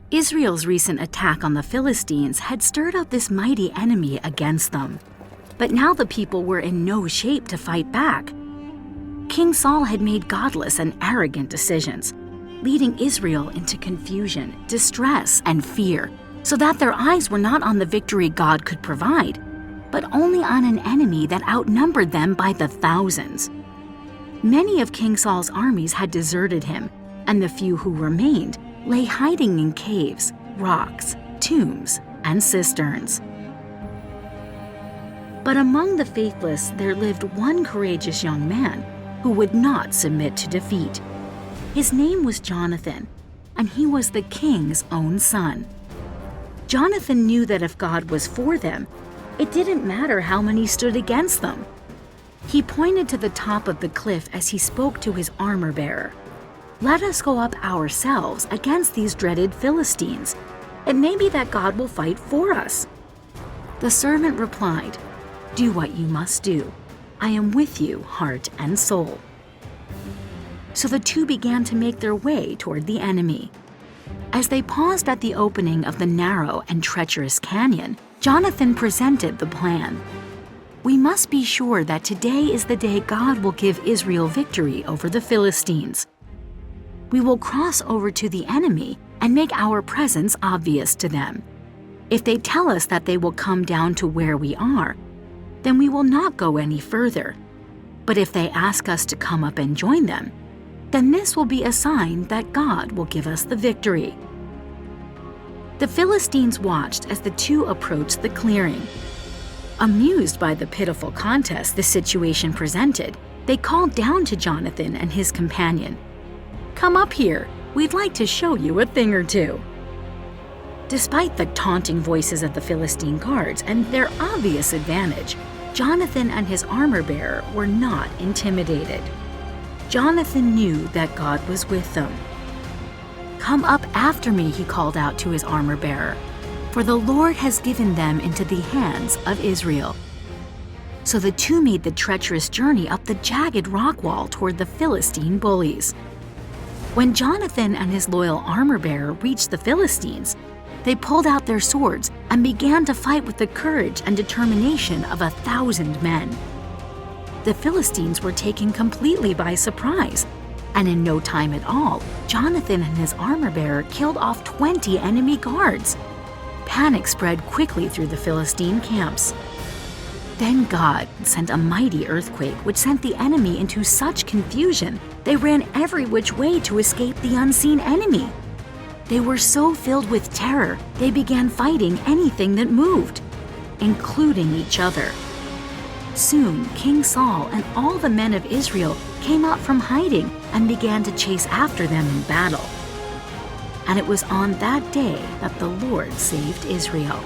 Israel's recent attack on the Philistines had stirred up this mighty enemy against them. But now the people were in no shape to fight back. King Saul had made godless and arrogant decisions, leading Israel into confusion, distress, and fear, so that their eyes were not on the victory God could provide, but only on an enemy that outnumbered them by the thousands. Many of King Saul's armies had deserted him, and the few who remained lay hiding in caves, rocks, tombs, and cisterns. But among the faithless there lived one courageous young man who would not submit to defeat. His name was Jonathan, and he was the king's own son. Jonathan knew that if God was for them, it didn't matter how many stood against them. He pointed to the top of the cliff as he spoke to his armor-bearer. "Let us go up ourselves against these dreaded Philistines. It may be that God will fight for us." The servant replied, "Do what you must do. I am with you, heart and soul." So the two began to make their way toward the enemy. As they paused at the opening of the narrow and treacherous canyon, Jonathan presented the plan. "We must be sure that today is the day God will give Israel victory over the Philistines. We will cross over to the enemy and make our presence obvious to them. If they tell us that they will come down to where we are, then we will not go any further. But if they ask us to come up and join them, then this will be a sign that God will give us the victory." The Philistines watched as the two approached the clearing. Amused by the pitiful contest the situation presented, they called down to Jonathan and his companion, "Come up here, we'd like to show you a thing or two." Despite the taunting voices of the Philistine guards and their obvious advantage, Jonathan and his armor-bearer were not intimidated. Jonathan knew that God was with them. "Come up after me," he called out to his armor-bearer, "for the Lord has given them into the hands of Israel." So the two made the treacherous journey up the jagged rock wall toward the Philistine bullies. When Jonathan and his loyal armor-bearer reached the Philistines, they pulled out their swords and began to fight with the courage and determination of 1,000 men. The Philistines were taken completely by surprise, and in no time at all, Jonathan and his armor-bearer killed off 20 enemy guards. Panic spread quickly through the Philistine camps. Then God sent a mighty earthquake which sent the enemy into such confusion they ran every which way to escape the unseen enemy. They were so filled with terror they began fighting anything that moved, including each other. Soon King Saul and all the men of Israel came out from hiding and began to chase after them in battle. And it was on that day that the Lord saved Israel.